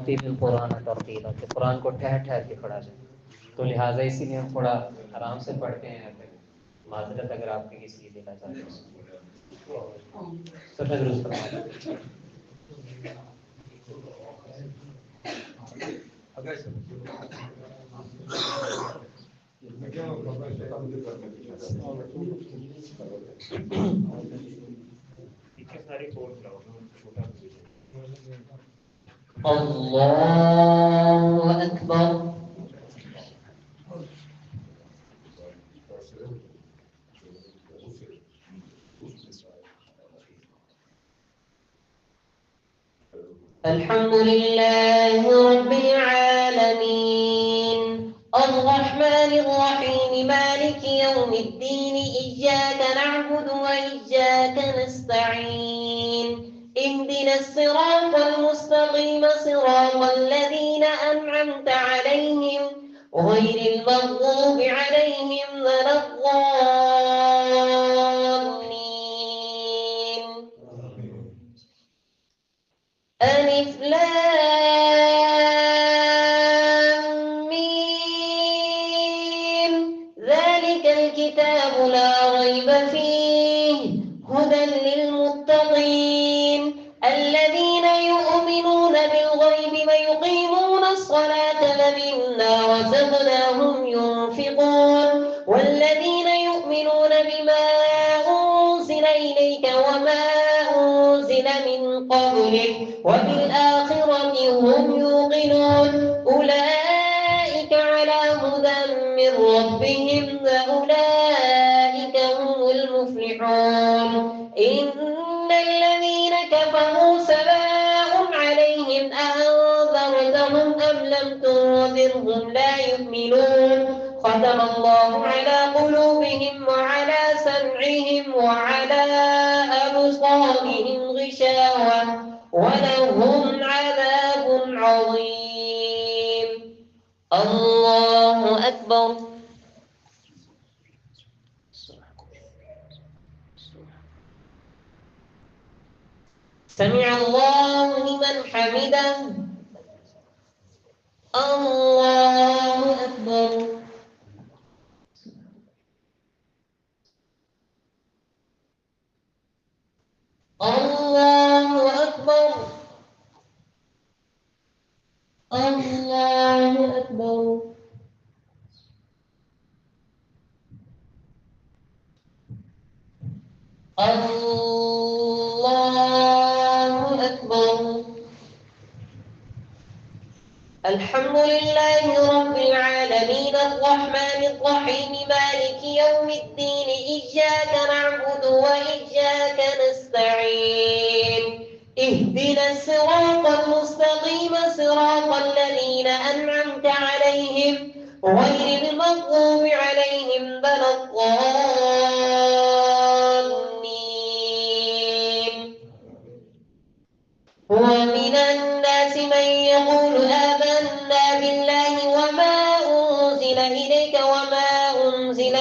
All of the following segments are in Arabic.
वरत्तिल कुरान तरतीला, तो कुरान को ठहर ठहर के पढ़ा जाए। तो लिहाजा इसीलिए हम थोड़ा आराम से पढ़ते हैं। माजरत अगर आपके किसी दिला चाहते हैं सब दुरुस्त अल्लाहु अकबर। अल्हम्दुलिल्लाहि रब्बिल आलमीन अर्रहमानिर रहीम मालिकि यौमिद्दीन इय्याका नअबुदु व इय्याका नस्तईन इहदिनस सिरातल मुस्तक़ीम सिरातल लज़ीना अनअमता अलैहिम गैरिल मग़्दूबि अलैहिम वलद्दाल्लीन। अलिफ लाम मीम ज़ालिकल किताबु ला रैब फीह हुदल लिलमुत्तक़ीन الذين يؤمنون بالغيب ويقيمون الصلاة ومما رزقناهم ينفقون والذين يؤمنون بما أنزل إليك وما أنزل من قبلك وبالآخرة هم يوقنون أولئك على هدى من ربهم وأولئك هم المفلحون إن الذين كفروا سواء عليهم أنذرتهم أم لم تنذرهم لا يؤمنون ختم الله على قلوبهم وعلى سمعهم وعلى أبصارهم غشاوة ولهم عذاب عظيم. الله أكبر. سمع الله لمن حمده. الله أكبر. الله أكبر. الله أكبر. الله أكبر. الحمد لله رب العالمين الرحمن الرحيم مالك يوم الدين إياك نعبد وإياك نستعين اهدنا الصراط المستقيم صراط الذين أنعمت عليهم غير المغضوب عليهم ولا الضالين. ومن الناس من يقول آمنا بالله وما أنزل إليك وما أنزل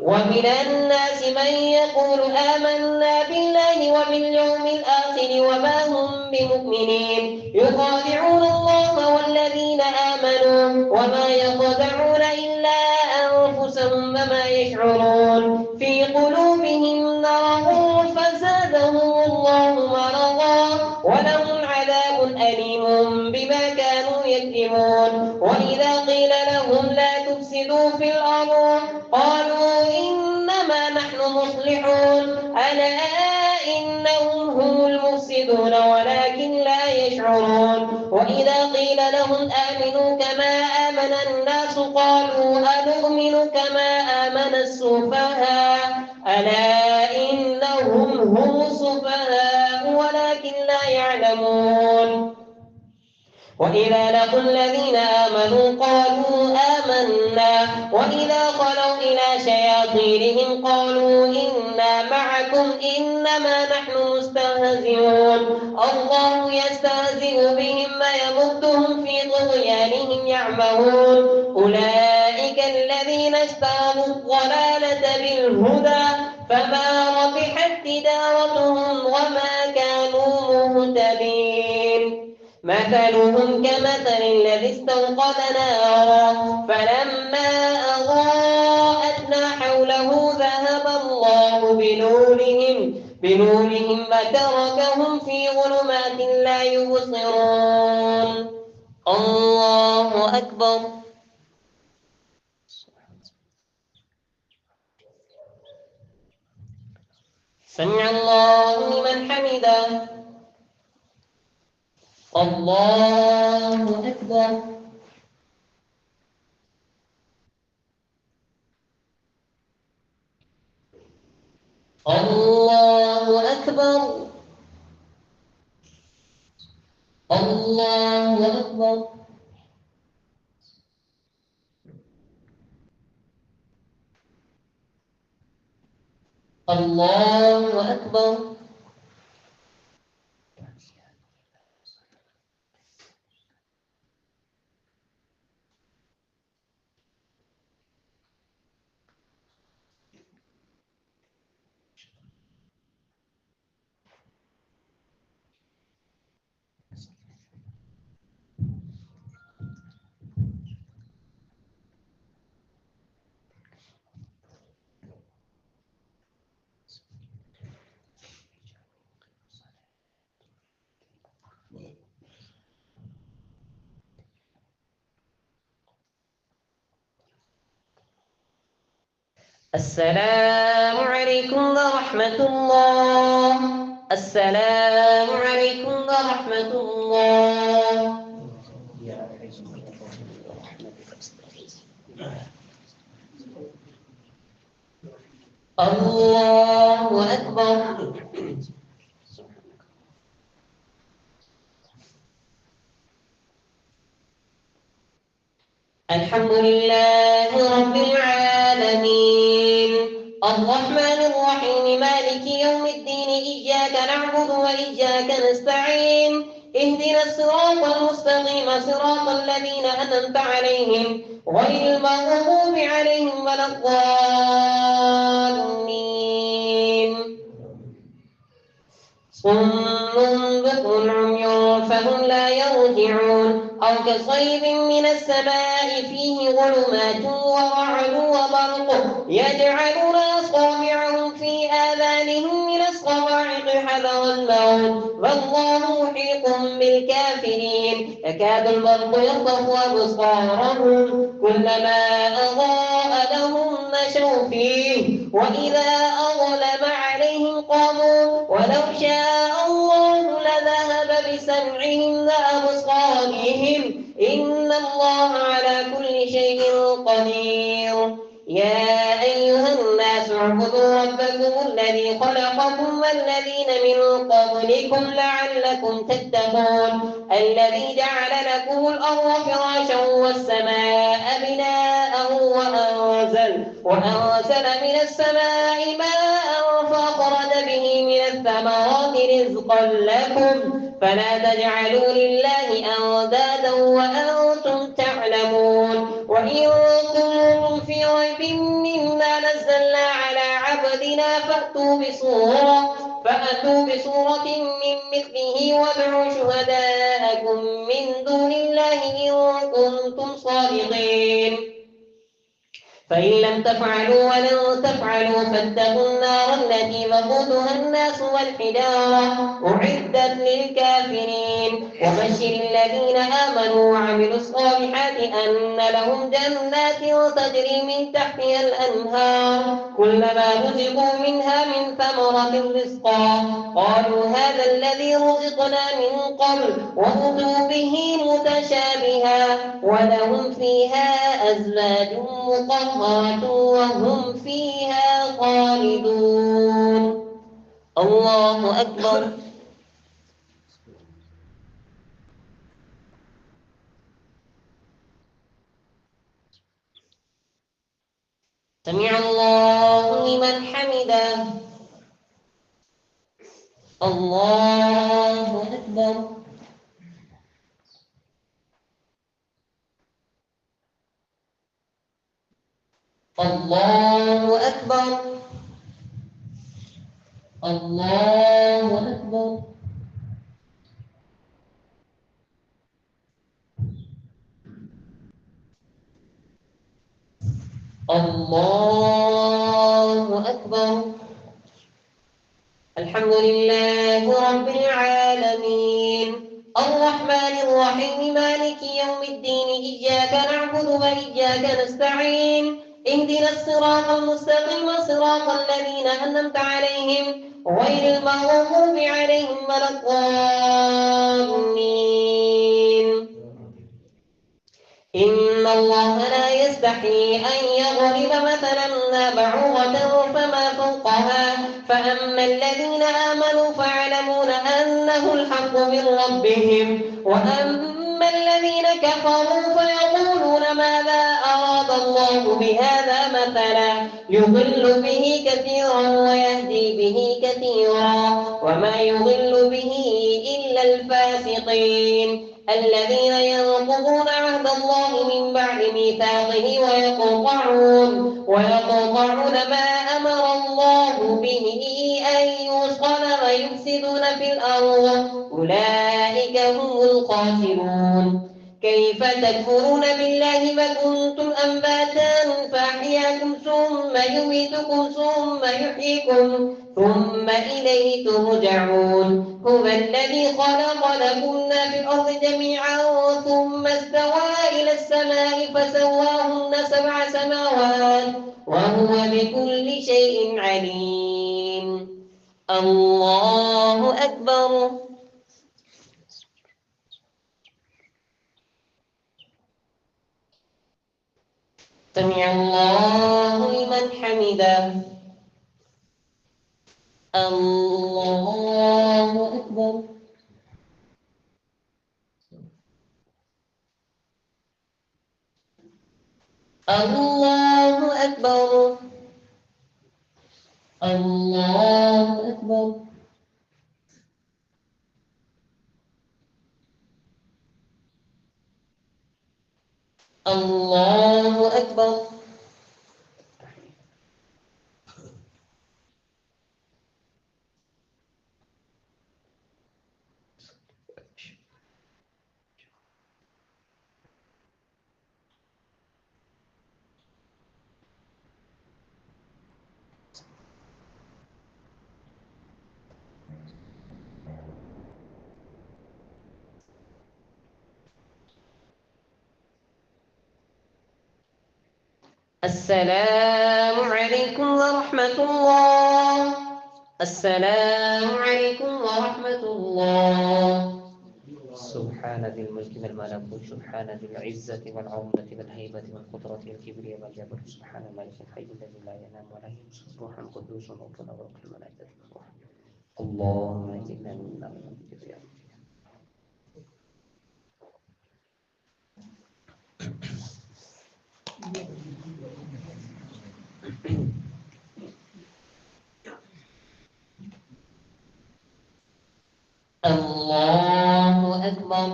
ومن الناس من يقول آمنا بالله وباليوم الآخر وما هم بمؤمنين يخادعون الله والذين آمنوا وما يخدعون إلا أنفسهم وما يشعرون في قلوبهم مرض فزادهم الله مرضا ولهم عذاب أليم بما كانوا يكذبون. وإذا قيل لهم لا تفسدوا في الأرض قالوا إنما نحن مصلحون ألا إنهم هم المفسدون ولكن لا يشعرون. وإذا قيل لهم آمنوا كما آمن الناس قالوا أنؤمن كما آمن السفهاء ألا إنهم هم السفهاء ولكن لا يعلمون. وإذا لقوا الذين آمنوا قالوا آمنا وإذا خلوا إلى شياطينهم قالوا إنا معكم إنما نحن مستهزئون الله يستهزئ بهم ويمدهم في طغيانهم يعمهون أولئك الذين اشتروا الضلالة بالهدى فما ربحت تجارتهم وما كانوا مهتدين. مثلهم كمثل الذي استوقد نارا فلما أضاءت ما حوله ذهب الله بنورهم وتركهم في ظلمات لا يبصرون. الله أكبر. سمع الله لمن حمده. الله أكبر. الله أكبر. الله أكبر. الله أكبر. السلام عليكم ورحمة الله. السلام عليكم ورحمة الله. الله أكبر. الحمد لله رب العالمين الرحمن الرحيم مالك يوم الدين إياك نعبد وإياك نستعين اهدنا الصراط المستقيم صراط الذين أنعمت عليهم غير المغضوب عليهم ولا الضالين. صم بكم عمي فهم لا يرجعون أو كصيب من السماء فيه ظلمات ورعد وبرق يجعلون أصابعهم في آذانهم من الصواعق حذر الموت والله محيط بالكافرين يكاد البرق يخطف أبصارهم كلما أضاء لهم مشوا فيه وإذا أظلم عليهم قاموا ولو شاء الله لذهب بسمعهم وأبصارهم إن الله على كل شيء قدير. يا أيها الناس اعبدوا ربكم الذي خلقكم والذين من قبلكم لعلكم تتقون الذي جعل لكم الأرض فراشا والسماء بناء وأنزل من السماء ماء فأخرج به من الثمرات رزقا لكم فلا تجعلوا لله أندادا وأنتم تعلمون. وإن كنتم في ريب مما نزلنا على عبدنا فأتوا بسورة من مثله وادعوا شهداءكم من دون الله إن كنتم صادقين فإن لم تفعلوا ولن تفعلوا فاتقوا النار التي وقودها الناس والحجارة أعدت للكافرين. وبشر الذين آمنوا وعملوا الصالحات أن لهم جنات تجري من تحتها الأنهار كلما رزقوا منها من ثمرة رزقا قالوا هذا الذي رزقنا من قبل وأتوا به متشابها ولهم فيها أزواج مطهرة وهم فيها خالدون. الله أكبر. سمع الله لمن حمده. الله أكبر. الله أكبر. الله أكبر. الله أكبر. الحمد لله رب العالمين الرحمن الرحيم مالك يوم الدين إياك نعبد وإياك نستعين اهدنا الصراط المستقيم صراط الذين أنعمت عليهم غير المغضوب عليهم ولا الضالين. إن الله لا يستحي أن يضرب مثلا ما بعوضة فما فوقها فأما الذين آمنوا فيعلمون أنه الحق من ربهم وأما الذين كفروا فيقولون ماذا أراد الله بهذا مثلا يضل به كثيرا ويهدي به كثيرا وما يضل به إلا الفاسقين الذين ينقضون عهد الله من بعد ميثاقه ويقطعون ما أمر الله به أن يوصل ويفسدون في الأرض أولئك هم الخاسرون. كيف تكفرون بالله وكنتم أمواتا فأحياكم ثم يميتكم ثم يحييكم ثم إليه ترجعون. هو الذي خلق لكم ما في الأرض جميعا ثم استوى إلى السماء فسواهن 7 سماوات وهو بكل شيء عليم. الله أكبر. سمع الله لمن حمده. الله أكبر. الله أكبر. الله أكبر. الله أكبر. السلام عليكم ورحمة الله. السلام عليكم ورحمة الله. سبحان ذي الملك والملكوت سبحان ذي العزة والعظمة والهيبة والقدرة والكبرياء والجبروت سبحان الملك الحي الذي لا ينام ولا يمسك روح القدوس ربنا ورب الملائكة والروح. اللهم إنا نعوذ بك. الله أكبر.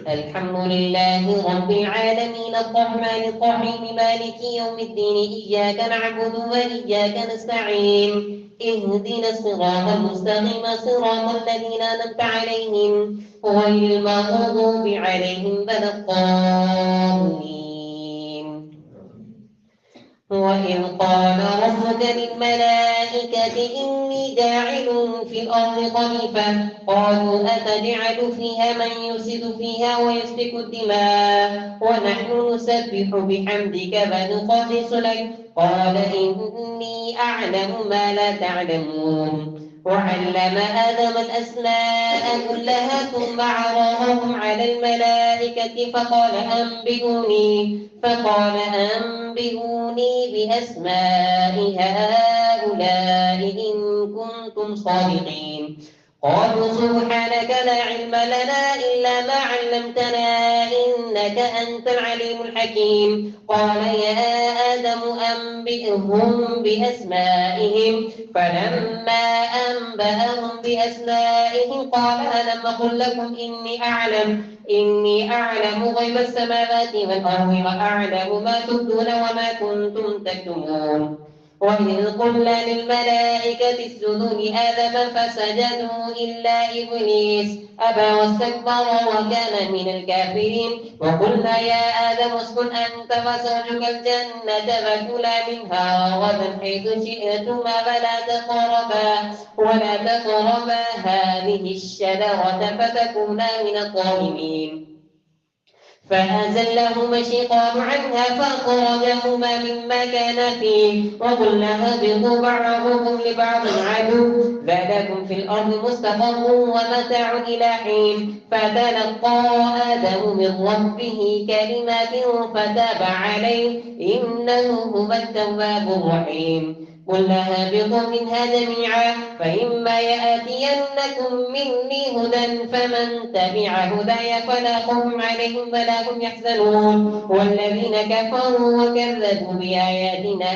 الحمد لله رب العالمين الرحمن الرحيم مالك يوم الدين إياك نعبد وإياك نستعين اهدنا الصراط المستقيم صراط الذين أنعمت عليهم غير المغضوب عليهم ولا الضالين. وإذ قال ربك للملائكة إني جاعل في الأرض خليفة قالوا أتجعل فيها من يفسد فيها ويسفك الدماء ونحن نسبح بحمدك ونقدس لك قال إني أعلم ما لا تعلمون. وعلم آدم الأسماء كلها ثم عرضهم على الملائكة فقال أنبئوني بأسماء هؤلاء إن كنتم صادقين. قالوا سبحانك لا علم لنا إلا ما علمتنا إنك أنت العليم الحكيم. قال يا آدم أنبئهم بأسمائهم فلما أنبأهم بأسمائهم قال ألم أقل لكم إني أعلم غيب السماوات والأرض وأعلم ما تبدون وما كنتم تكتمون. وإذ قلنا للملائكة اسجدوا لآدم فسجدوا إلا إبليس أبى واستكبر وكان من الكافرين وقلنا يا آدم اسكن أنت وزوجك الجنة فكلا منها رغدا حيث شئتما ولا تقربا هذه الشجرة فتكونا من الظالمين فأزلهما الشيطان عنها فأخرجهما مما كان فيه وقلنا اهبطوا بعضكم لبعض عدو ذلكم في الأرض مستقر ومتاع إلى حين فتلقى آدم من ربه كلمات فتاب عليه إنه هو التواب الرحيم قلنا اهبطوا منها جميعا فإما يأتينكم مني هدى فمن تبع هداي فلا خوف عليهم ولا هم يحزنون والذين كفروا وكذبوا بآياتنا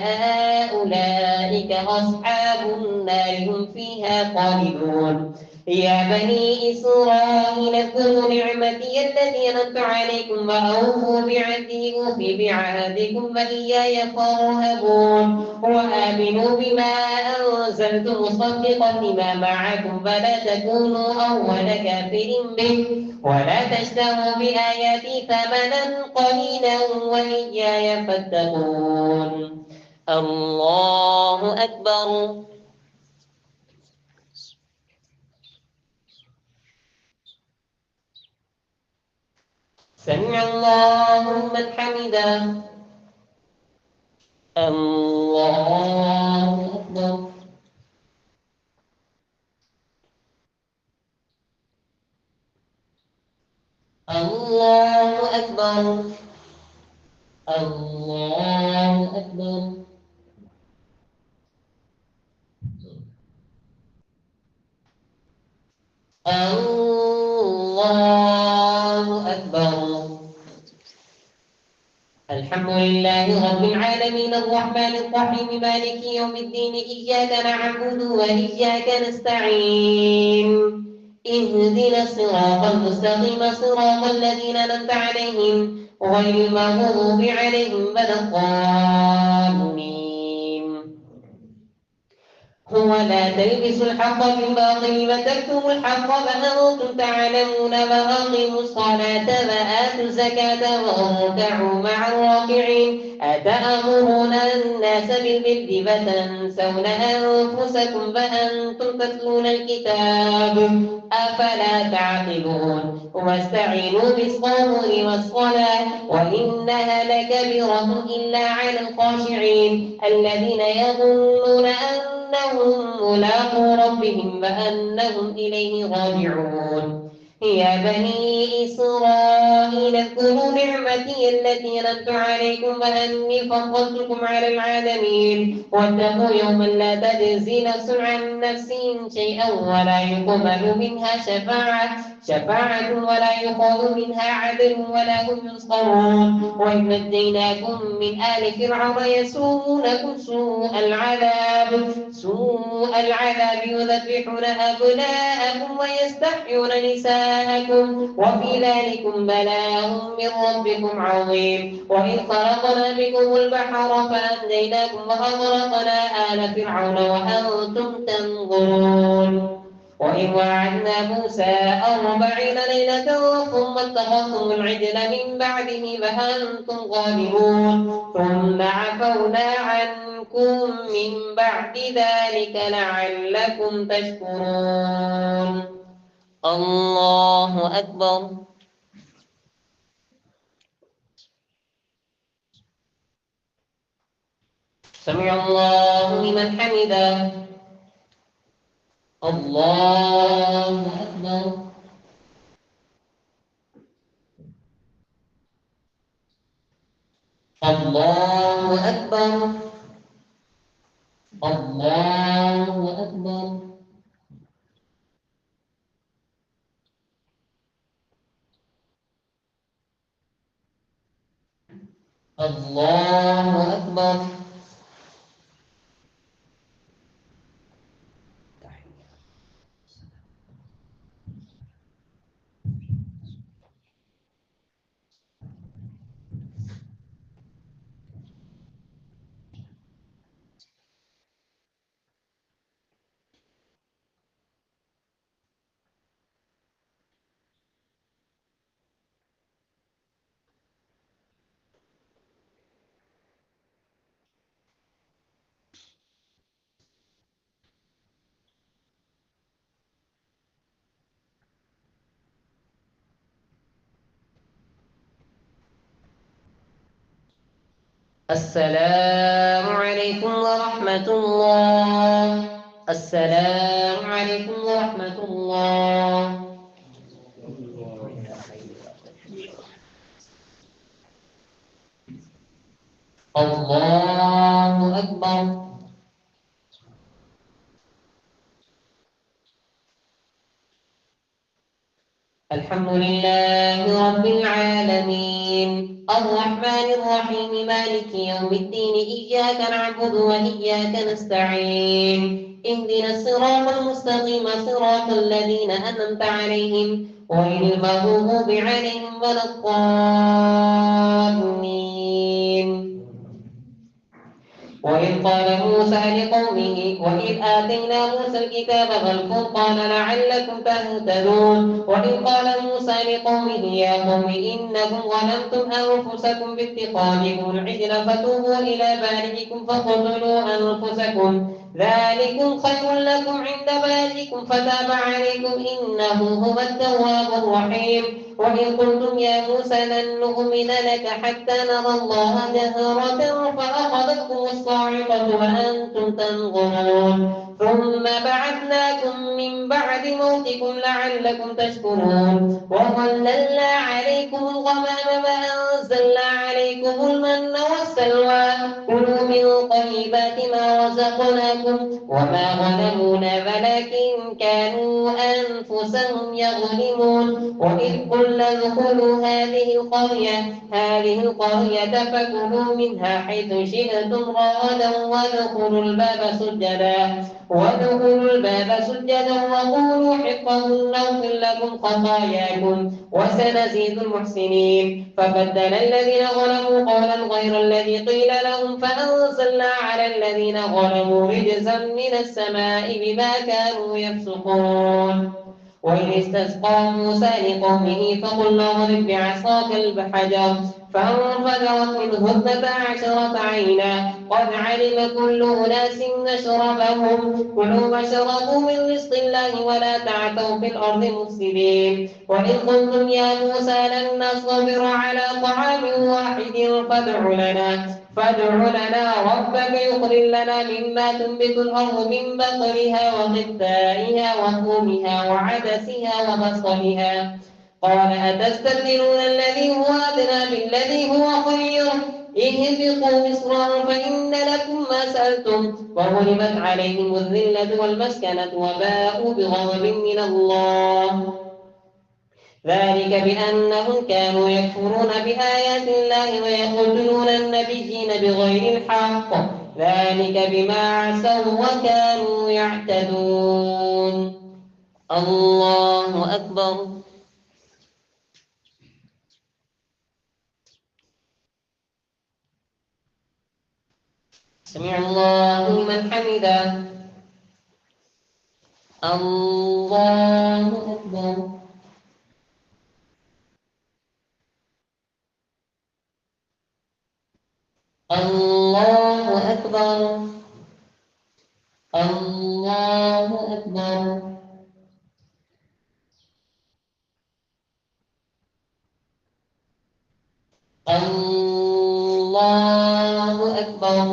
أولئك أصحاب النار هم فيها خالدون يا بني إسرائيل اذكروا نعمتي التي أنعمت عليكم وأوفوا بعهدي أوف بعهدكم وإياي فارهبون وآمنوا بما أنزلت مصدقا لما معكم فلا تكونوا أول كافر به ولا تشتروا بآياتي ثمنا قليلا وإياي فاتقون الله أكبر سمع الله لمن حمده الله أكبر الله أكبر الله أكبر الله أكبر الحمد لله رب العالمين الرحمن الرحيم مالك يوم الدين إياك نعبد وإياك نستعين اهدنا الصراط المستقيم صراط الذين أنعمت عليهم غير المغضوب عليهم ولا الضالين هو لا تلبسوا الحق بالباطل وتكتموا الحق وأنتم تعلمون وأقيموا الصلاة وآتوا الزكاة واركعوا مع الراكعين أتأمرون الناس بالبر وتنسون أنفسكم وأنتم تتلون الكتاب أفلا تعقلون واستعينوا بالصبر والصلاة وإنها لكبيرة إلا على الخاشعين الذين يظنون أنهم ملاقو ربهم وأنهم إليه راجعون يا بني إسرائيل اذكروا نعمتي التي أنعمت عليكم وأني فضلتكم على العالمين واتقوا يوما لا تجزي نفس عن نفس شيئا ولا يقبل منها شفاعة ولا يؤخذ منها عدل ولا هم ينصرون وإذ نجيناكم من آل فرعون يسومونكم سوء العذاب يذبحون أبناءكم ويستحيون نساءكم وفي ذلكم بلاء من ربكم عظيم وإذ فرقنا بكم البحر فأنجيناكم وأغرقنا آل فرعون وأنتم تنظرون وإذ وعدنا موسى 40 ليلة ثم اتخذتم العجل من بعده فأنتم ظالمون ثم عفونا عنكم من بعد ذلك لعلكم تشكرون الله أكبر سمع الله لمن حمده الله أكبر الله أكبر الله أكبر الله أكبر السلام عليكم ورحمة الله. السلام عليكم ورحمة الله. الله أكبر. الحمد لله رب العالمين الرحمن الرحيم مالك يوم الدين إياك نعبد وإياك نستعين اهدنا الصراط المستقيم صراط الذين أنعمت عليهم غير المغضوب عليهم ولا الضالين. وإذ قال موسى لقومه وإذ آتينا موسى الكتاب والفرقان لعلكم تهتدون. وإذ قال موسى لقومه يا قوم إنكم ظلمتم أنفسكم باتخاذكم العجل فتوبوا إلى بارئكم فاقتلوا أنفسكم ذلكم خير لكم عند بارئكم فتاب عليكم إنه هو التواب الرحيم. وإن قلتم يا موسى لن نؤمن لك حتى نرى الله جهرة فأخذتكم الصاعقة وأنتم تنظرون ثم بعثناكم من بعد موتكم لعلكم تشكرون. وظللنا عليكم الغمام وأنزلنا عليكم المن والسلوى كلوا من طيبات ما رزقناكم وما ظلمونا ولكن كانوا أنفسهم يظلمون. وإذ قلنا ادخلوا هذه القرية فكلوا منها حيث شئتم رغدا وادخلوا الباب سجدا وقولوا حطة نغفر لكم خطاياكم وسنزيد المحسنين. فبدل الذين ظلموا قولا غير الذي قيل لهم فأنزلنا على الذين ظلموا رجزا من السماء بما كانوا يفسقون. وإذ استسقى موسى لقومه فقلنا اضرب بعصاك الحجر فانفجرت منه 12 عينا قد علم كل أناس مشربهم كلوا واشربوا من رزق الله ولا تعثوا في الأرض مفسدين. وإذ قلتم يا موسى لن نصبر على طعام واحد فادع لنا ربك يخرج لنا مما تنبت الأرض من بقرها وقثائها وفومها وعدسها وبصلها قال أتستبدلون الذي هو أدنى بالذي هو خير اهبطوا مصرا فإن لكم ما سألتم وغلبت عليهم الذلة والمسكنة وباءوا بغضب من الله ذلك بأنهم كانوا يكفرون بآيات الله ويقتلون النبيين بغير الحق ذلك بما عصوا وكانوا يعتدون. الله أكبر. سمع الله لمن حمده. الله أكبر. الله أكبر. الله أكبر. الله أكبر.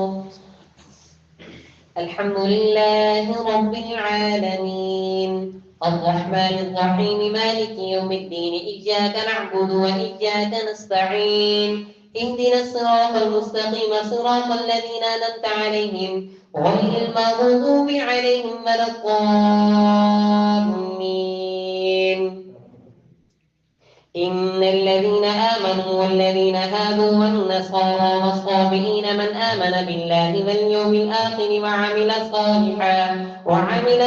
الحمد لله رب العالمين الرحمن الرحيم مالك يوم الدين إياك نعبد وإياك نستعين اهدنا الصراط المستقيم صراط الذين أنعمت عليهم غير المغضوب عليهم ولا الضالين. إن الذين آمنوا والذين هادوا والنصارى والصابئين من آمن بالله واليوم الآخر وعمل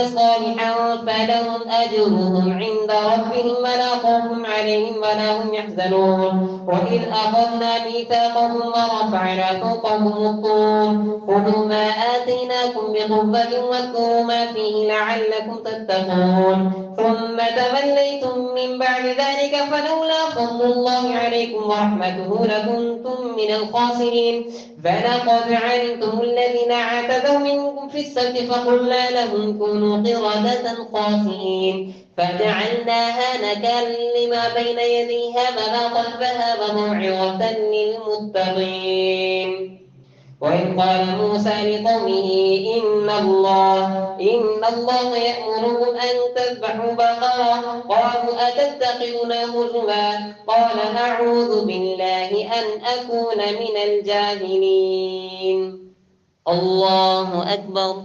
صالحا فلهم أجرهم عند ربهم ولا خوف عليهم ولا هم يحزنون. وإذ أخذنا ميثاقهم ورفعنا فوقهم الطور خذوا ما آتيناكم بقوة واذكروا ما فيه لعلكم تتقون ثم توليتم من بعد ذلك فلولا فضل الله عليكم ورحمته لكنتم من الخاسرين. فلقد علمتم الذين اعتدوا منكم في السبت فقلنا لهم كونوا قردة خاسئين فجعلناها نكالا لما بين يديها وما خلفها وموعظة للمتقين. وإذ قال موسى لقومه إن الله يأمركم أن تذبحوا بقرة قالوا أتتخذنا هزوا قال أعوذ بالله أن أكون من الجاهلين. الله أكبر.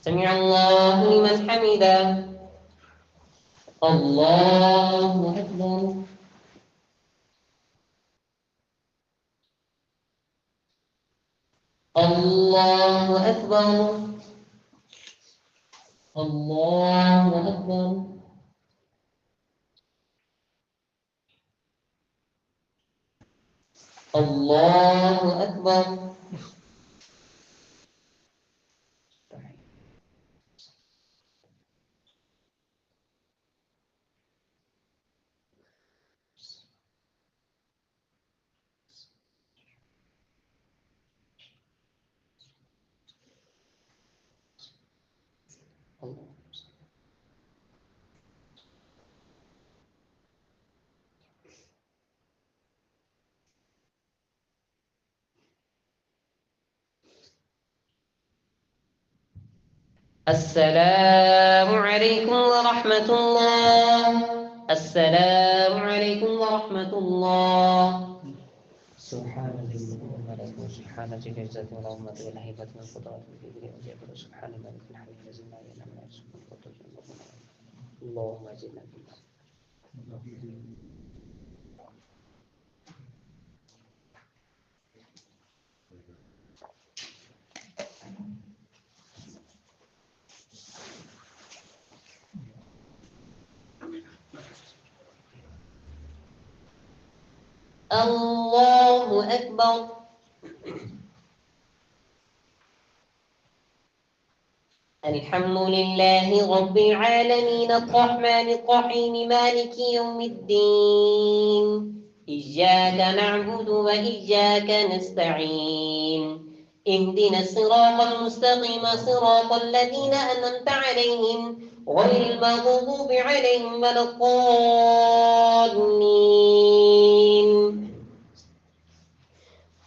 سمع الله لمن حمده. الله أكبر. الله أكبر. الله أكبر. الله أكبر. السلام عليكم ورحمة الله. السلام عليكم ورحمة الله. سبحان ذي الملك سبحان ذي العزة والعظمة والهيبة والقدرة والكبرياء والجبروت سبحان الملك الحي الذي لا ينام ولا يسكن اللهم اجعلنا في الله أكبر. الحمد لله رب العالمين الرحمن الرحيم مالك يوم الدين إياك نعبد وإياك نستعين اهدنا الصراط المستقيم صراط الذين أنعمت عليهم غير المغضوب عليهم ولا الضالين.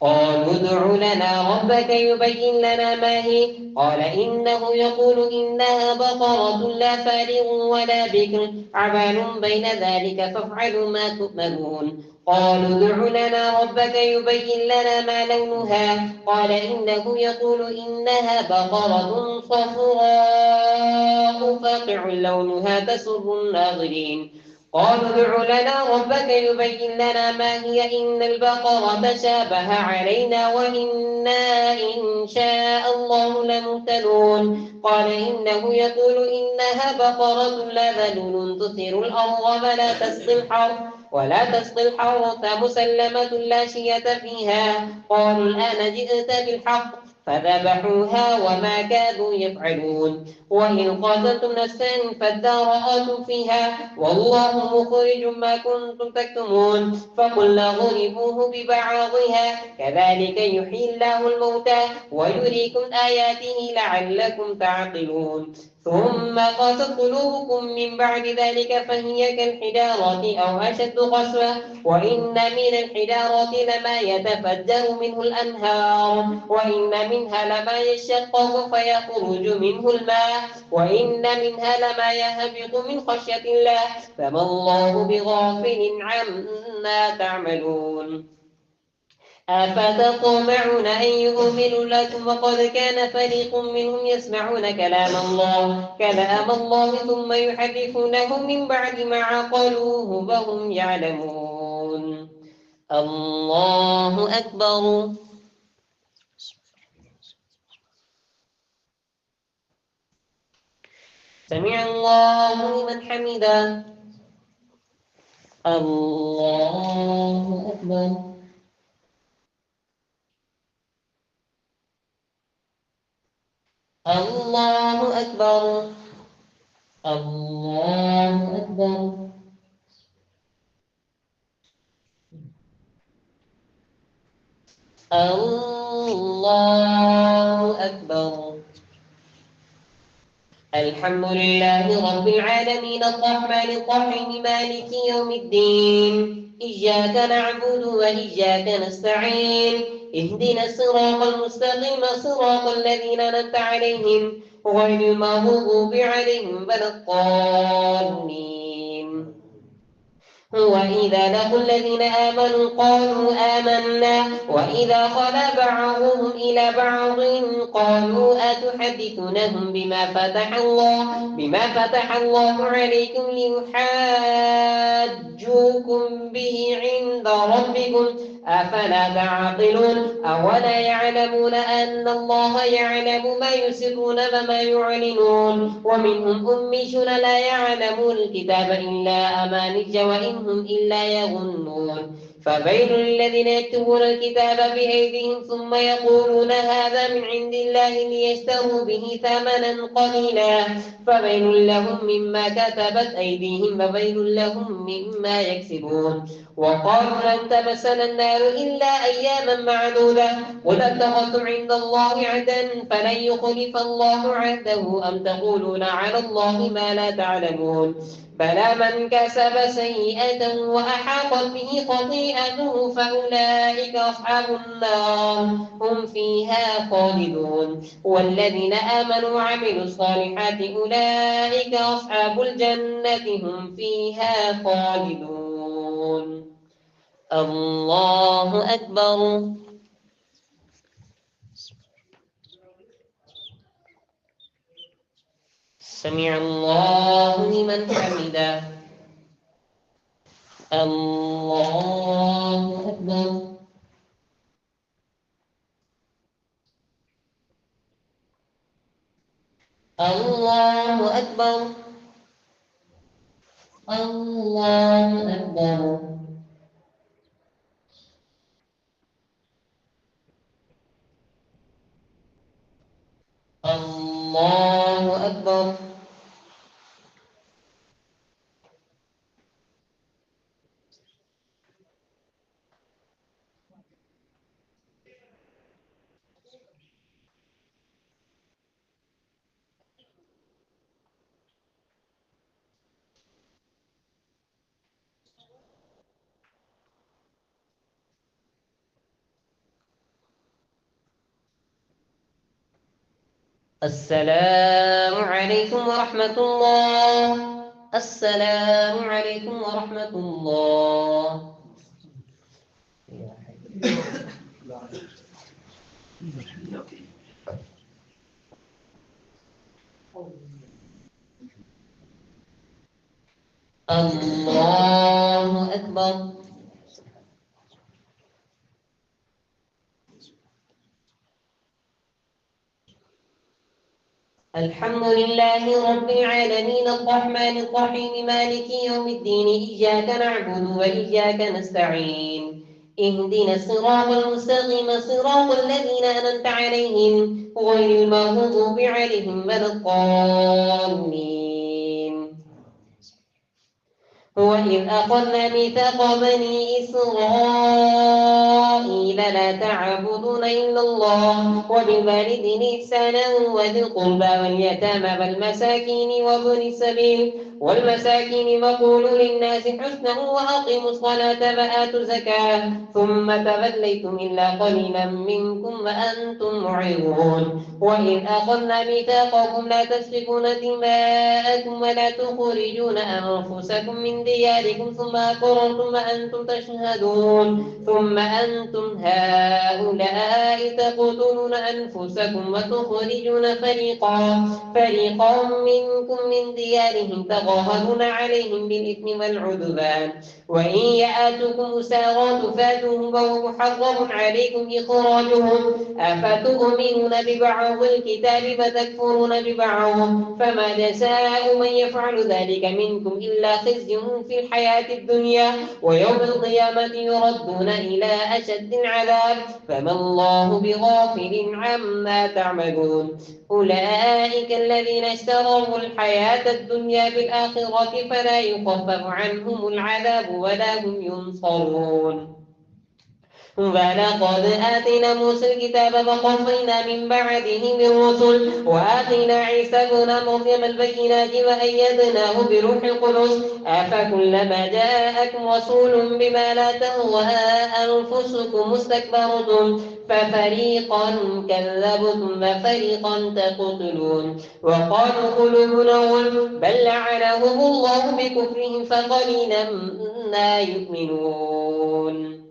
قالوا ادع لنا ربك يبين لنا ما هي قال إنه يقول إنها بقرة لا فارغ ولا بكر عبان بين ذلك فافعلوا ما تؤمرون. قالوا ادع لنا ربك يبين لنا ما لونها قال إنه يقول إنها بقرة صفراء فاقع لونها تسر الناظرين. قالوا ادع لنا ربك يبين لنا ما هي إن البقرة تشابه علينا وإنا إن شاء الله لمهتدون. قال إنه يقول إنها بقرة لا ذلول تثير الأرض ولا تسقي الحرث مسلمة لا شية فيها. قالوا الآن جئت بالحق فذبحوها وما كادوا يفعلون. وإن قاتلتم نفسا فادارأتم فيها والله مخرج ما كنتم تكتمون. فقلنا ضربوه ببعضها كذلك يحيي الله الموتى ويريكم آياته لعلكم تعقلون. ثم قست قلوبكم من بعد ذلك فهي كالحجارة أو أشد قسوة وإن من الحجارة لما يتفجر منه الأنهار وإن منها لما يشقق فيخرج منه الماء وإن منها لما يهبط من خشية الله فما الله بغافل عما تعملون. أفتطمعون أن يؤمنوا لكم وقد كان فريق منهم يسمعون كلام الله ثم يحرفونه من بعد ما عقلوه وهم يعلمون. الله أكبر. سمع الله لمن حمده. الله أكبر. الله أكبر. الله أكبر. الله أكبر. الحمد الحمد لله رب العالمين الرحمن الرحيم مالك يوم الدين إياك نعبد وإياك نستعين اهدنا الصراط المستقيم صراط الذين أنعمت عليهم غير المغضوب عليهم ولا الضالين. وإذا لقوا الذين آمنوا قالوا آمنا وإذا خلا بعضهم إلى بعض قالوا أتحدثونهم بما فتح الله عليكم ليحاجوكم به عند ربكم أفلا تعقلون أولا يعلمون أن الله يعلم ما يسرون وما يعلنون ومنهم أميون لا يعلمون الكتاب إلا أماني وإن هم إلا يظنون فويل للذين يكتبون الكتاب بأيديهم ثم يقولون هذا من عند الله ليشتروا به ثمنا قليلا فويل لهم مما كتبت أيديهم وويل لهم مما يكسبون وقالوا لن تمسنا النار إلا أياما معدودة قل اتخذتم عند الله عهدا فلن يخلف الله عهده أم تقولون على الله ما لا تعلمون بلى من كسب سيئة وأحاطت به خطيئته فأولئك أصحاب النار هم فيها خالدون والذين آمنوا وعملوا الصالحات أولئك أصحاب الجنة هم فيها خالدون. الله أكبر. سمع الله لمن حمده. الله أكبر. الله أكبر. الله أكبر. الله أكبر. السلام عليكم ورحمة الله. السلام عليكم ورحمة الله. الله أكبر. الحمد لله رب العالمين الرحمن الرحيم مالك يوم الدين إياك نعبد وإياك نستعين اهدنا الصراط المستقيم صراط الذين أنعمت عليهم غير المغضوب عليهم ولا الضالين. وإذ أخذنا ميثاق بني إسرائيل لا تعبدون إلا الله وبالوالدين إحسانا وذي القربى واليتامى والمساكين وابن السبيل والمساكين وقولوا للناس حسنا وأقيموا الصلاة وآتوا الزكاة ثم توليتم إلا قليلا منكم وأنتم معرضون. وإذ أخذنا ميثاقكم لا تسفكون دماءكم ولا تخرجون أنفسكم من دياركم ثم أقررتم وأنتم تشهدون ثم أنتم هؤلاء تقتلون أنفسكم وتخرجون فريقا منكم من ديارهم تظاهرون عليهم بالإثم والعدوان وإن يأتكم أسارى تفادوهم وهو محرم عليكم إخراجهم أفتؤمنون ببعض الكتاب وتكفرون ببعض فما جزاء من يفعل ذلك منكم إلا خزي في الحياة الدنيا ويوم القيامة يردون إلى أشد العذاب فما الله بغافل عما تعملون. أولئك الذين اشتروا الحياة الدنيا بالآخرة فلا يخفف عنهم العذاب ولا هم ينصرون. ولقد آتينا موسى الكتاب فقفينا من بعده بالرسل وآتينا عيسى ابن مريم البينات وأيدناه بروح القدس أفكلما جاءكم رسول بما لا تهوى أنفسكم استكبرتم ففريقا كذبتم وفريقا تقتلون وقالوا قلوبنا غلف بل لعنهم الله بكفرهم فقليلا ما يؤمنون.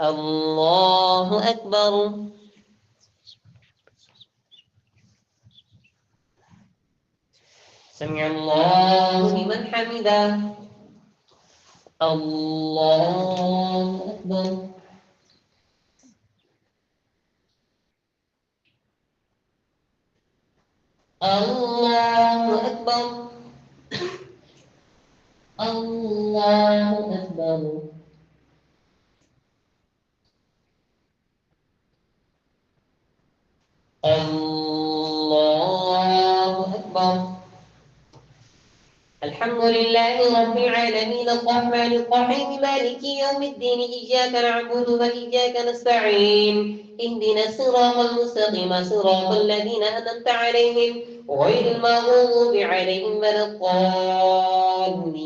الله أكبر. سمع الله لمن حمده. الله أكبر. الله أكبر. الله أكبر. الله أكبر. الحمد لله رب العالمين الرحمن الرحيم مالك يوم الدين إياك نعبد وإياك نستعين اهدنا الصراط المستقيم صراط الذين أنعمت عليهم غير المغضوب عليهم ولا الضالين.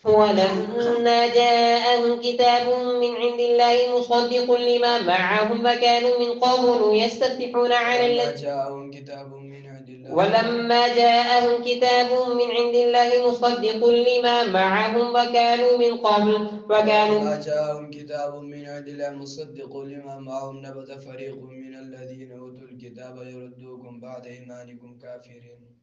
ولما جاءهم كتاب من عند الله مصدق لما معهم وكانوا من قبل يستفتحون على ولما جاءهم كتاب من عند الله مصدق لما معهم وكانوا من قبل نبذ فريق من الذين أوتوا الكتاب يردوكم بعد إيمانكم كافرين.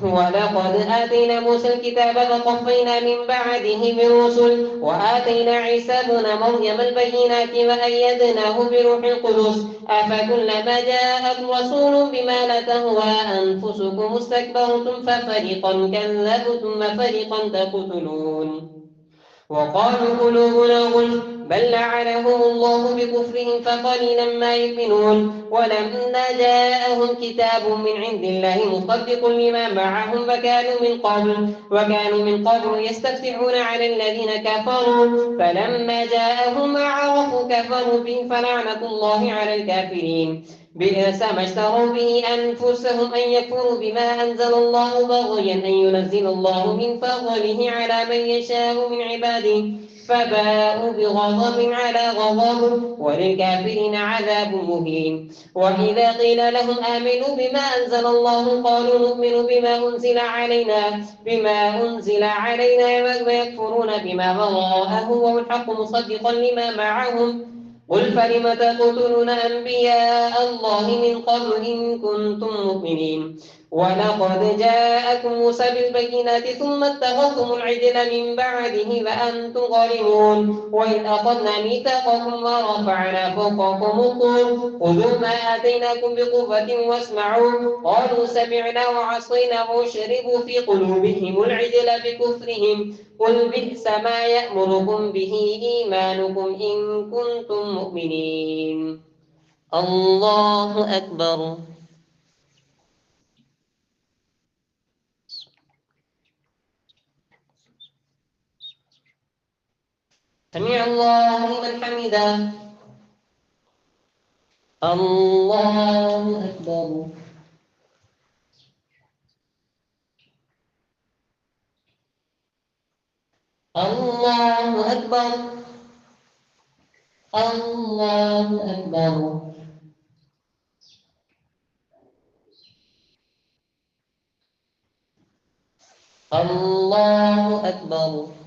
ولقد آتينا موسى الكتاب فقفينا من بعده بالرسل وآتينا عيسى ابن مريم البينات وأيدناه بروح القدس أفكلما جاءكم رسول بما لا تهوى أنفسكم استكبرتم ففريقا كذبتم وفريقا تقتلون وقالوا قلوبنا غلف بل لعنهم الله بكفرهم فقليلا ما يؤمنون ولما جاءهم كتاب من عند الله مصدق لما معهم وكانوا من قبل يستفتحون على الذين كفروا فلما جاءهم ما عرفوا كفروا به فلعنة الله على الكافرين. بئس ما اشتروا به أنفسهم أن يكفروا بما أنزل الله بغيا أن ينزل الله من فضله على من يشاء من عباده فباءوا بغضب على غضب وللكافرين عذاب مهين. وإذا قيل لهم آمنوا بما أنزل الله قالوا نؤمن بما أنزل علينا ويكفرون بما وراءه وهو الحق مصدقا لما معهم قل فلم تقتلون أنبياء الله من قبل إن كنتم مؤمنين ولقد جاءكم موسى بالبينات ثم اتخذتم العجل من بعده وأنتم ظالمون وإذ أخذنا ميثاقكم ورفعنا فوقكم الطور خذوا ما آتيناكم بقوة واسمعوا قالوا سمعنا وعصينا وشربوا في قلوبهم العجل بكفرهم قل بئس ما يأمركم به إيمانكم إن كنتم مؤمنين. الله أكبر. سمع الله لمن حمده. الله أكبر. الله أكبر. الله أكبر. الله أكبر.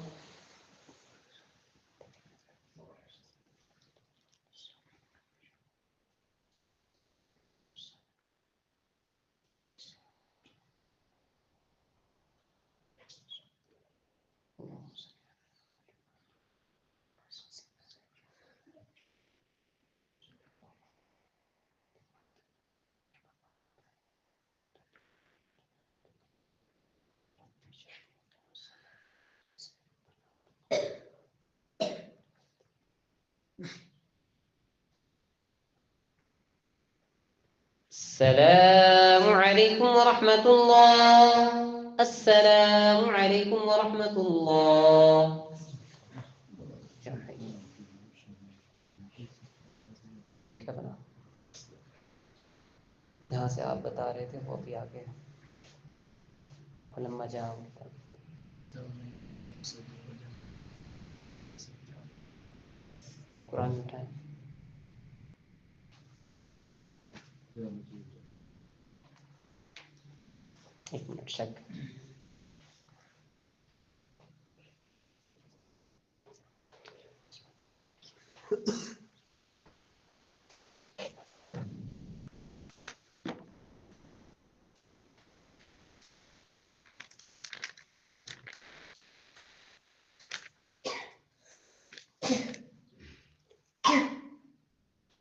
السلام عليكم ورحمة الله. السلام عليكم ورحمة الله. क्या बना? जहाँ से आप बता रहे थे वो भी आगे फलम्मा जाओ कुरान उठाएं। एक मिनट शक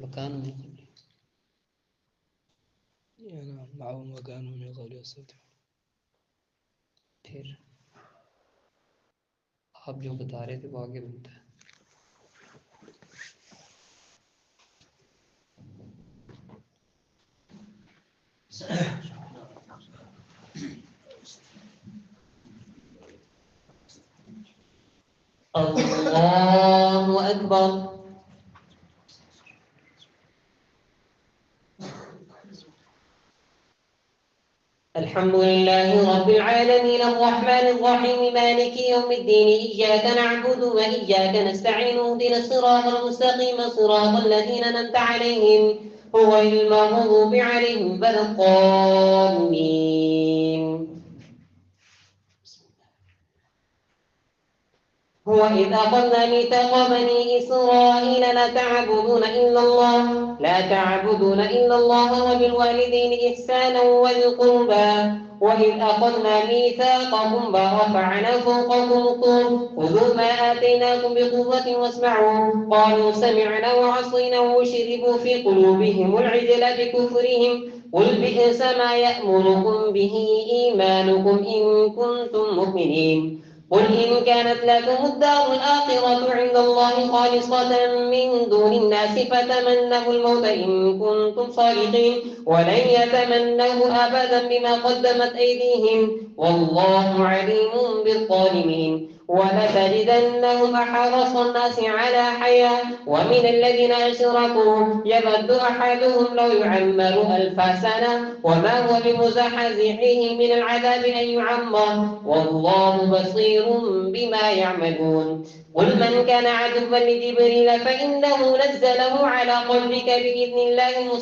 मकान में معهم وكانوا من قبل يستفتحون. फिर आप जो बता रहे थे वो आगे बनता है। الله أكبر. الحمد لله رب العالمين الرحمن الرحيم مالك يوم الدين إياك نعبد وإياك نستعين اهدنا الصراط المستقيم صراط الذين أنعمت عليهم غير المغضوب عليهم ولا الضالين. هو إذ أخذنا ميثاق بني إسرائيل لا تعبدون إلا الله وبالوالدين إحسانا وذي القربى وإذ أخذنا ميثاقكم ورفعنا فوقكم الطور خذوا ما آتيناكم بقوة واسمعوا قالوا سمعنا وعصينا وشربوا في قلوبهم العجل بكفرهم قل بئس ما يأمركم به إيمانكم إن كنتم مؤمنين. قل إن كانت لكم الدار الآخرة عند الله خالصة من دون الناس فتمنوا الموت إن كنتم صادقين ولن يتمنوه أبدا بما قدمت أيديهم والله عليم بالظالمين. ولتجدنهم أحرص الناس على حياة ومن الذين أشركوا يود أحدهم لو يعمر 1000 سنة وما هو بمزحزحه من العذاب أن يعمر والله بصير بما يعملون. قل من كان عدوا لجبريل فإنه نزله على قلبك بإذن الله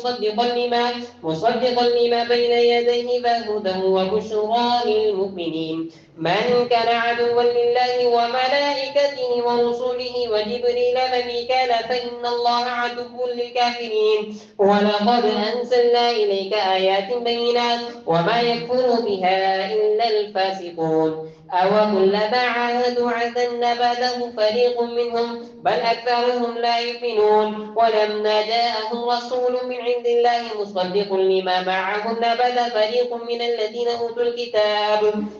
مصدقا لما بين يديه فهدى وبشرى للمؤمنين. من كان عدوا لله وملائكته ورسله وجبريل وميكال فإن الله عدو للكافرين. ولقد أنزلنا إليك آيات بينات وما يكفر بها إلا الفاسقون. أوكلما عاهدوا عهدا نبذه فريق منهم بل أكثرهم لا يؤمنون. ولما جاءهم رسول من عند الله مصدق لما معهم نبذ فريق من الذين أوتوا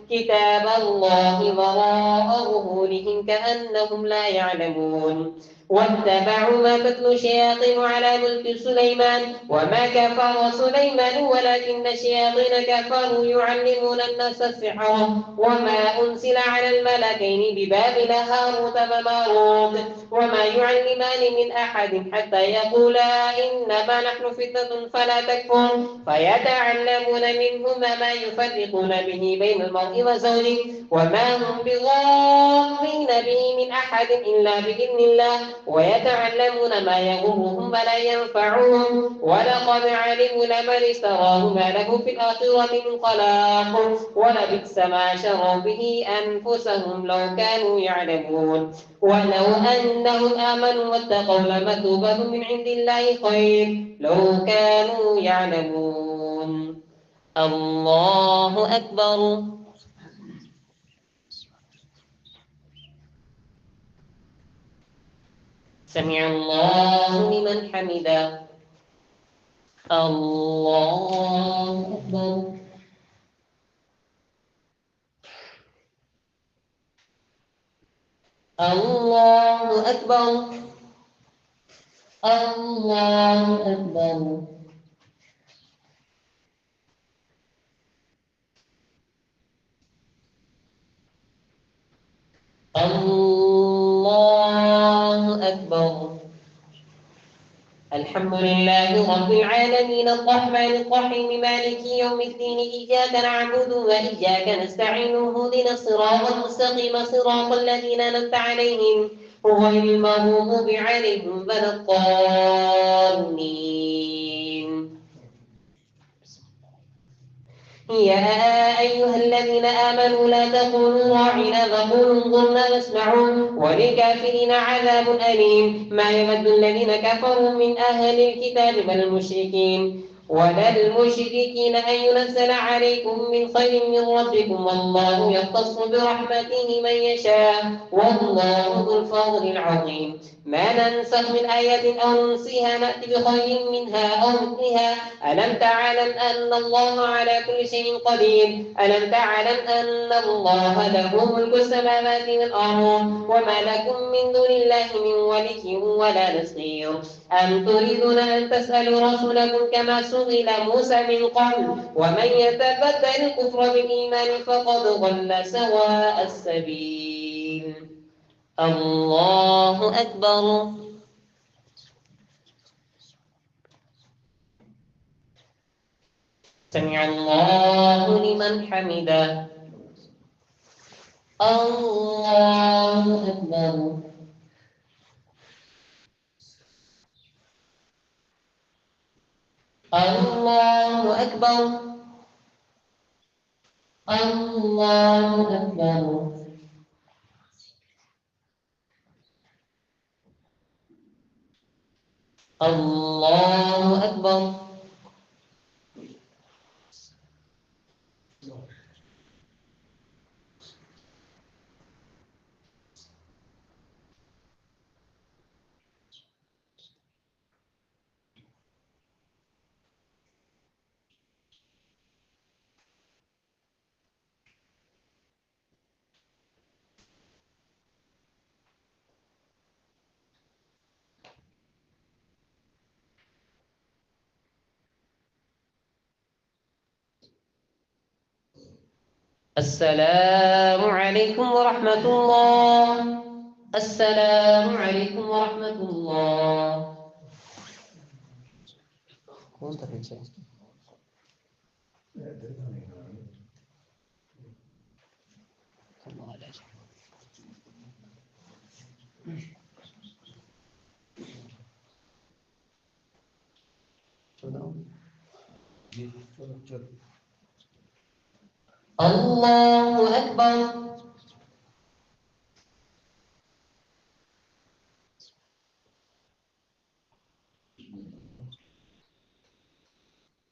كتاب الله وراء ظهورهم كأنهم لا يعلمون. واتبعوا ما تتلو الشياطين على ملك سليمان وما كفر سليمان ولكن الشياطين كفروا يعلمون الناس السحر وما أنزل على الملكين ببابل هاروت وماروت وما يعلمان من أحد حتى يقولا إنما نحن فتنة فلا تكفر فيتعلمون منهما ما يفرقون به بين المرء وزوجه وما هم بضارين به من أحد إلا بإذن الله ويتعلمون ما يضرهم ولا ينفعهم ولقد علموا لمن اشتراه ما له في الآخرة من خلاق ولبئس ما شروا به أنفسهم لو كانوا يعلمون. ولو أنهم آمنوا واتقوا لمثوبة من عند الله خير لو كانوا يعلمون. الله أكبر. سمع الله لمن حمده. الله أكبر. الله أكبر. الله أكبر. الله أكبر. الحمد لله رب العالمين الرحمن الرحيم مالك يوم الدين إياك نعبد وإياك نستعين اهدنا الصراط المستقيم صراط الذين أنعمت عليهم غير المغضوب عليهم ولا الضالين. يا أيها الذين آمنوا لا تقولوا راعنا وقولوا انظرنا واسمعوا وللكافرين عذاب أليم. ما يود الذين كفروا من أهل الكتاب والمشركين أن ينزل عليكم من خير من ربكم والله يختص برحمته من يشاء والله ذو الفضل العظيم. ما ننسخ من آية أو ننسيها نأتي بخير منها أو مثلها. ألم تعلم أن الله على كل شيء قدير. ألم تعلم أن الله له ملك السماوات والأرض وما لكم من دون الله من ولي ولا نصير. أم تريدون أن تسألوا رسولكم كما سئل موسى من قبل ومن يتبدل الكفر بالإيمان فقد ضل سواء السبيل. الله أكبر. سمع الله لمن حمده. الله أكبر. الله أكبر. الله أكبر. الله أكبر. السلام عليكم ورحمة الله. السلام عليكم ورحمة الله. كنت في شيء. الله عليك. الله أكبر.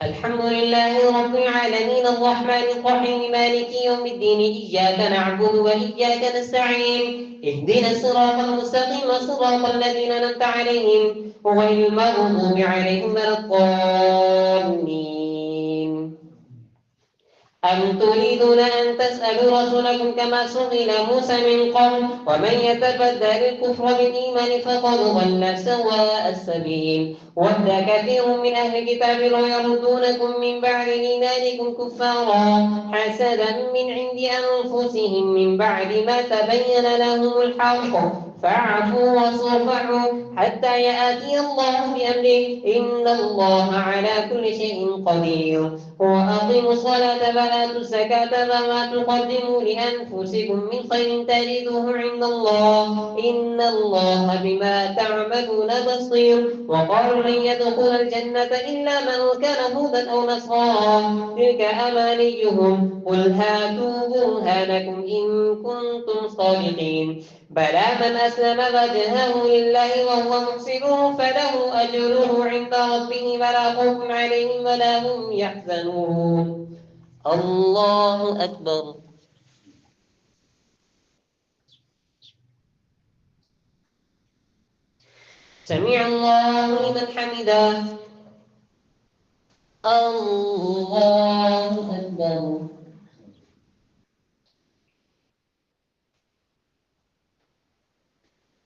الحمد لله رب العالمين الرحمن الرحيم مالك يوم الدين إياك نعبد وإياك نستعين اهدنا الصراط المستقيم صراط الذين أنعمت عليهم غير المغضوب عليهم ولا الضالين. أم تريدون أن تسألوا رسولكم كما سئل موسى من قبل ومن يتبدل الكفر بالإيمان فقد ضل سواء السبيل. ود كثير من أهل الكتاب لو يردونكم من بعد إيمانكم كفارا حسدا من عند أنفسهم من بعد ما تبين لهم الحق فاعفوا واصفحوا حتى يأتي الله بأمره إن الله على كل شيء قدير. وأقيموا الصلاة وآتوا الزكاة وما تقدموا لأنفسكم من خير تجدوه عند الله إن الله بما تعملون بصير. وقالوا لن يدخل الجنة إلا من كان هودا أو نصارى تلك أمانيهم قل هاتوا برهانكم إن كنتم صادقين. بلى من أسلم وجهه لله وهو محسن فله أجره عند ربه ولا خوف عليهم ولا هم يحزنون. الله أكبر. سمع الله لمن حمده. الله أكبر.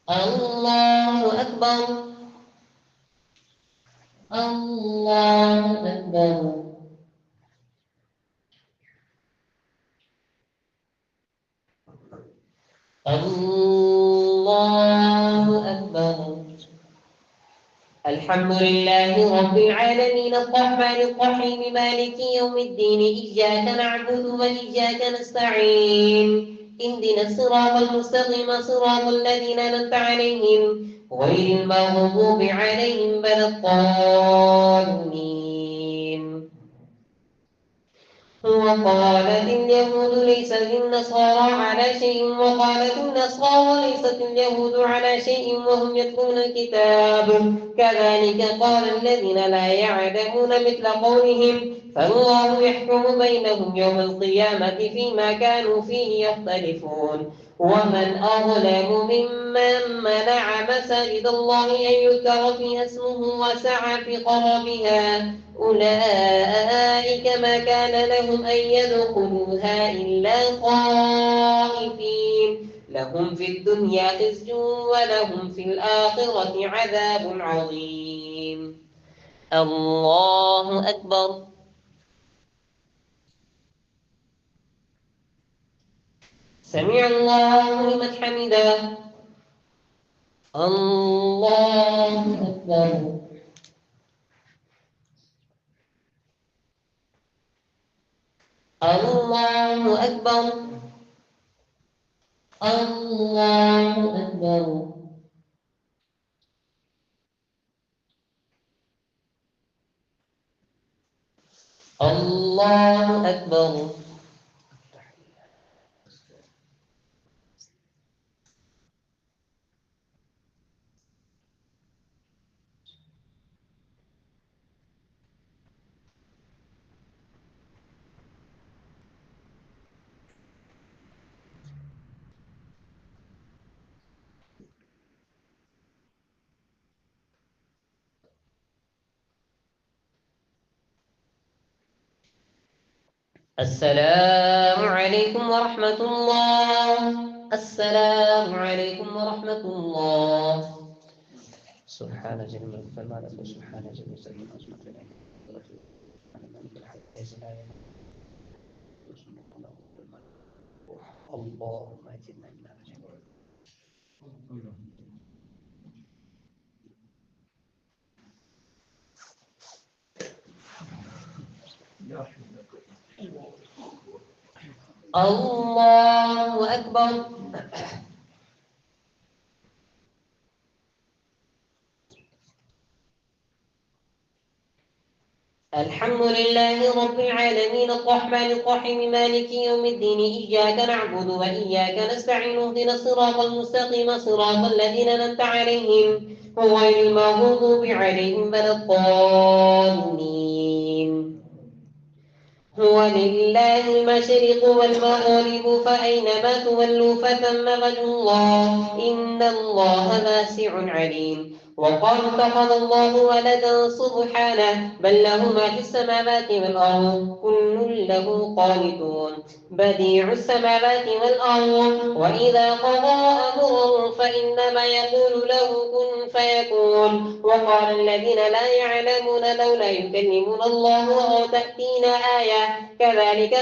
الله أكبر. الله أكبر. الله أكبر. الحمد لله رب العالمين الرحمن الرحيم مالك يوم الدين إياك نعبد وإياك نستعين اهدنا الصراط المستقيم صراط الذين أنعمت عليهم غير المغضوب عليهم ولا الضالين. وقالت اليهود ليست النصارى على شيء وقالت النصارى ليست اليهود على شيء وهم يتلون الكتاب كذلك قال الذين لا يعلمون مثل قولهم فالله يحكم بينهم يوم القيامة فيما كانوا فيه يختلفون. ومن أظلم ممن منع مساجد الله أن يذكر فيها اسمه وسعى في خرابها أولئك ما كان لهم أن يدخلوها إلا خائفين لهم في الدنيا خزي ولهم في الآخرة عذاب عظيم. الله أكبر. سمع الله لمن حمده. الله أكبر. الله أكبر. الله أكبر. الله أكبر. السلام عليكم ورحمة الله. السلام عليكم ورحمة الله. سبحان جل الملك والملك وسبحان جل المسلم عظمة اللهم اجعلنا من الجنة. الله أكبر. الحمد لله رب العالمين الرحمن الرحيم مالك يوم الدين إياك نعبد وإياك نستعين اهدنا الصراط المستقيم صراط الذين أنعمت عليهم غير المغضوب عليهم ولا الضالين. هو لله المشرق والمغرب فأينما تولوا فثم وجه الله إن الله واسع عليم. وقالوا اتخذ الله ولدا سبحانه بل له ما في السماوات والأرض كل له قانتون بديع السماوات والأرض وإذا قضى أمرا فإنما يقول له كن فيكون. وقال الذين لا يعلمون لولا يكلمنا الله أو تأتينا آية كذلك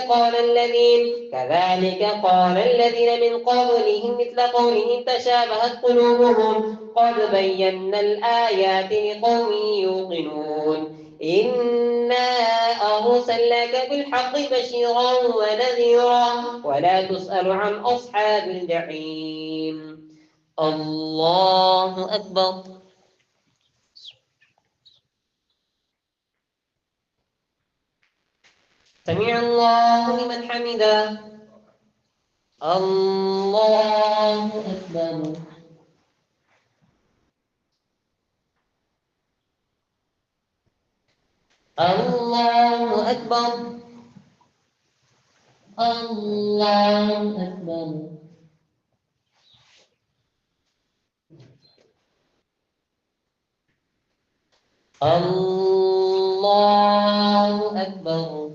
قال الذين من قبلهم مثل قولهم تشابهت قلوبهم قد بينا الآيات لقوم يوقنون. إنا أرسلناك بالحق بشيرا ونذيرا ولا تسأل عن أصحاب الجحيم. الله أكبر. سمع الله لمن حمده. الله أكبر. الله أكبر. الله أكبر. الله أكبر.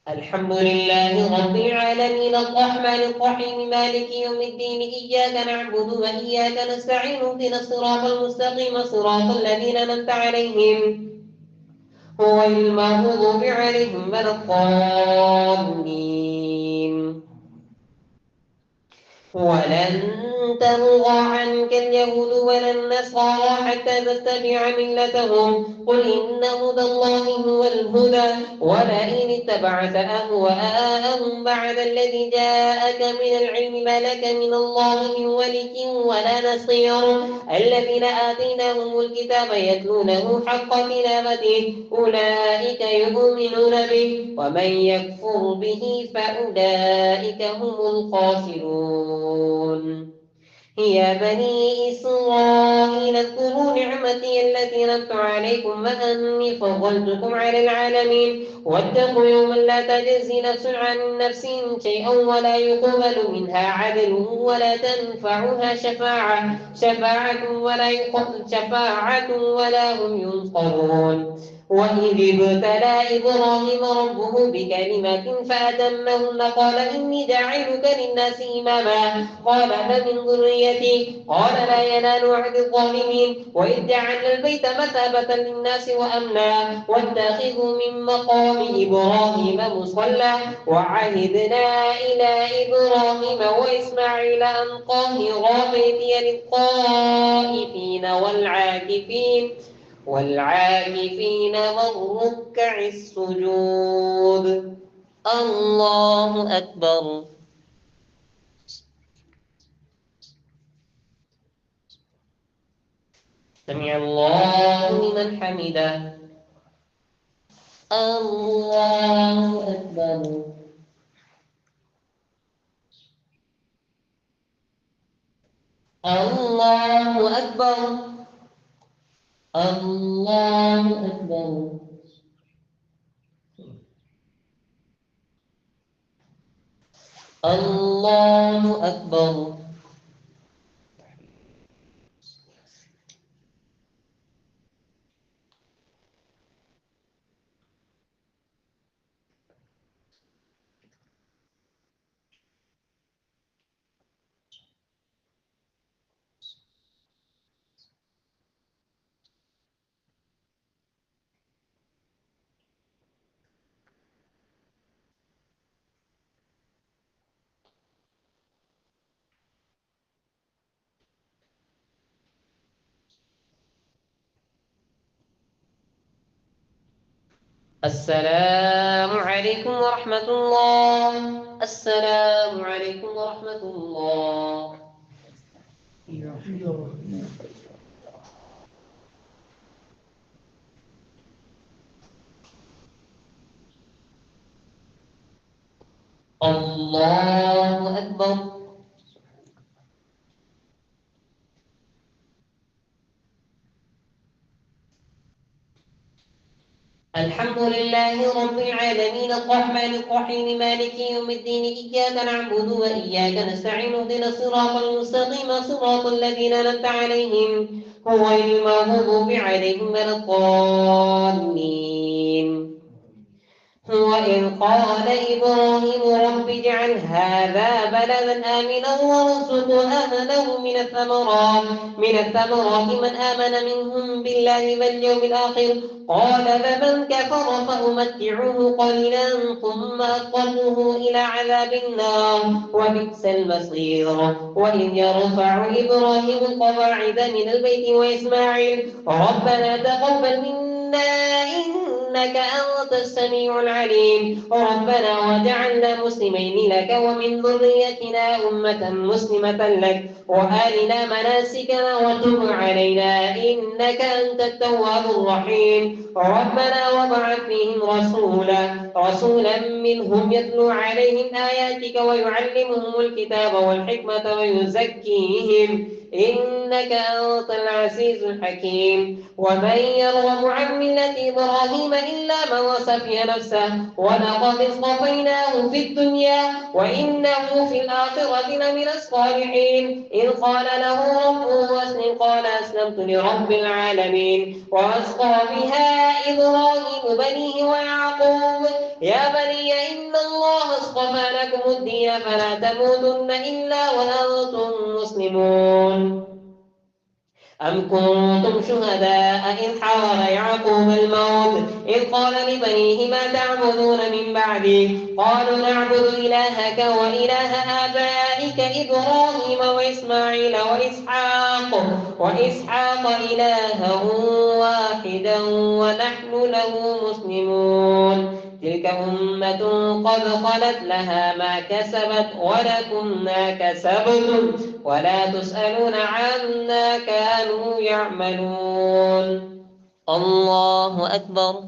الحمد لله رب العالمين الرحمن الرحيم مالك يوم الدين إياك نعبد وإياك نستعين اهدنا الصراط المستقيم صراط الذين أنعمت عليهم غير المغضوب عليهم ولا الضالين. ولن ترضى عنك اليهود ولا النصارى حتى تتبع ملتهم قل إن هدى الله هو الهدى ولئن اتبعت أهواءهم بعد الذي جاءك من العلم ما لك من الله من ولي ولا نصير الذين آتيناهم الكتاب يتلونه حق تلاوته أولئك يؤمنون به ومن يكفر به فأولئك هم الخاسرون يا بني إسرائيل اذكروا نعمتي التي أنعمت عليكم وأني فضلتكم على العالمين واتقوا يوما لا تجزي نفس عن نفس شيئا ولا يقبل منها عدل ولا تنفعها شفاعة ولا هم ينصرون وإذ ابتلى إبراهيم ربه بكلمات فأتمهن قال إني جاعلك للناس إماما قال فمن ذريتي قال لا ينال عهد الظالمين وإذ جعلنا البيت مثابة للناس وأمنا واتخذوا من مقام إبراهيم مصلى وعهدنا إلى إبراهيم وإسماعيل أن طهرا بيتي للطائفين والعاكفين والركع السجود الله أكبر سمع الله لمن حمده الله أكبر الله أكبر الله أكبر الله أكبر السلام عليكم ورحمة الله السلام عليكم ورحمة الله الله أكبر الحمد لله رب العالمين الرحمن الرحيم مالك يوم الدين إياك نعبد وإياك نستعين اهدنا الصراط المستقيم صراط الذين أنعمت عليهم غير المغضوب عليهم ولا الضالين وإذ قال إبراهيم رب اجعل هذا بلدا آمنا وارزق أهله من الثمرات من آمن منهم بالله واليوم الآخر قال فمن كفر فأمتعه قليلا ثم أضطره إلى عذاب النار وبئس المصير وإذ يرفع إبراهيم القواعد من البيت وإسماعيل ربنا تقبل منا إنك أنت السميع العليم ربنا وجعلنا مسلمين لك ومن ذريتنا أمة مسلمة لك وآلنا مناسكنا وتب علينا إنك أنت التواب الرحيم ربنا وابعث فيهم رسولا منهم يتلو عليهم آياتك ويعلمهم الكتاب والحكمة ويزكيهم إنك أنت العزيز الحكيم ومن يرغب عن ملة إبراهيم إلا من سفه نفسه ولقد اصطفيناه في الدنيا وإنه في الآخرة لمن الصالحين إذ قال له ربه أسلم قال أسلمت لرب العالمين وأسقى بها إبراهيم بنيه ويعقوب يا بني إن الله اصطفى لكم الدين فلا تموتن إلا وأنتم مسلمون أم كنتم شهداء إذ حضر يعقوب الموت إذ قال لبنيه ما تعبدون من بعدي قالوا نعبد إلهك وإله آبائك إبراهيم وإسماعيل وإسحاق إلها واحدا ونحن له مسلمون تلك أمة قد خلت لها ما كسبت ولكم ما كسبتم ولا تسألون عما كانوا يعملون الله أكبر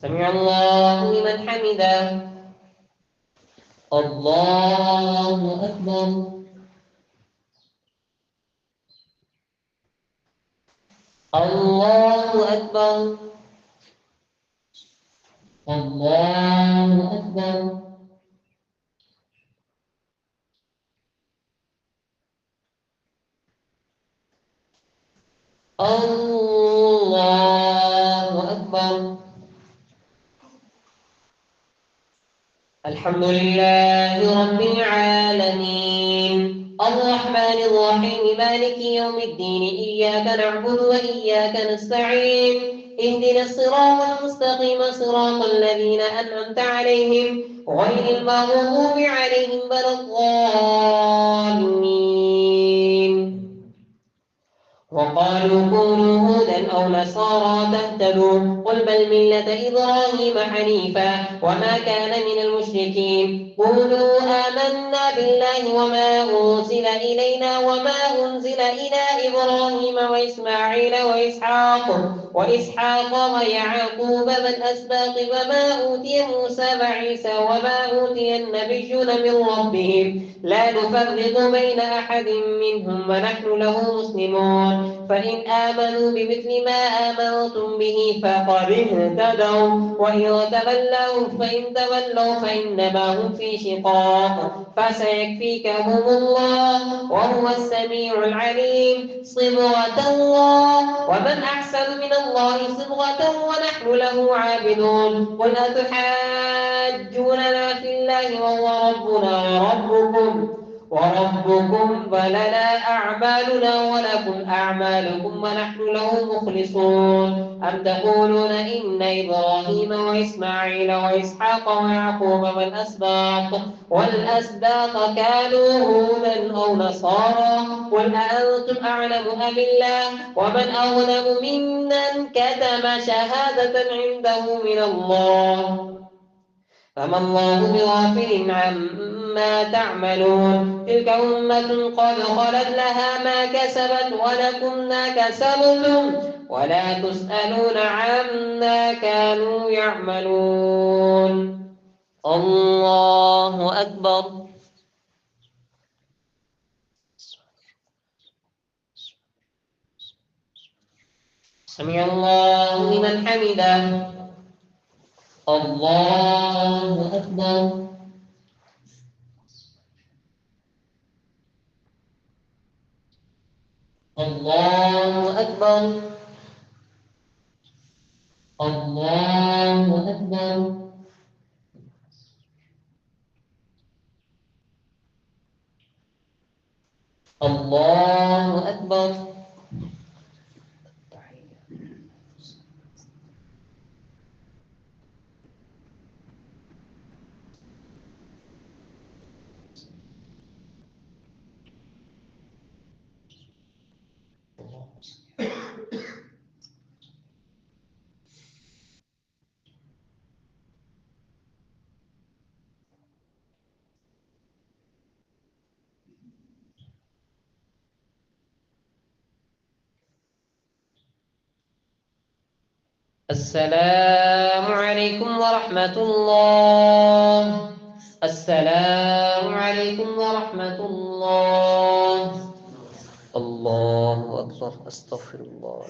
سمع الله لمن حمده الله أكبر الله أكبر الله أكبر الله أكبر الحمد لله رب العالمين الرحمن الرحيم مالك يوم الدين إياك نعبد وإياك نستعين اهدنا الصراط المستقيم صراط الذين أنعمت عليهم غير المغضوب عليهم ولا الضالين وقالوا كونوا هودا أو نصارى تهتدوا قل بل ملة إبراهيم حنيفا وما كان من المشركين قولوا آمنا بالله وما أنزل إلينا وما أنزل إلى إبراهيم وإسماعيل وإسحاق ويعقوب والأسباط وما أوتي موسى وعيسى وما أوتي النبيون من ربهم لا نفرق بين أحد منهم ونحن له مسلمون فإن آمنوا بمثل ما آمنتم به فقد اهتدوا وإن تولوا فإنما هم في شقاق فسيكفيكهم الله وهو السميع العليم صبغة الله ومن أحسن من الله صبغة ونحن له عابدون قل أتحاجوننا في الله وهو ربنا وربكم ولنا أعمالنا ولكم أعمالكم ونحن له مخلصون أم تقولون إن إبراهيم وإسماعيل وإسحاق ويعقوب والأسباط كانوا هودا أو نصارى قل أأنتم أعلم أم الله ومن أظلم ممن كتم شهادة عنده من الله فما الله بغافل عما تعملون تلك أمة قد خلت لها ما كسبت ولكم ما كسبتم ولا تسألون عما كانوا يعملون الله أكبر سمع الله لمن حمده الله أكبر الله أكبر الله أكبر الله أكبر السلام عليكم ورحمة الله السلام عليكم ورحمة الله الله أكبر أستغفر الله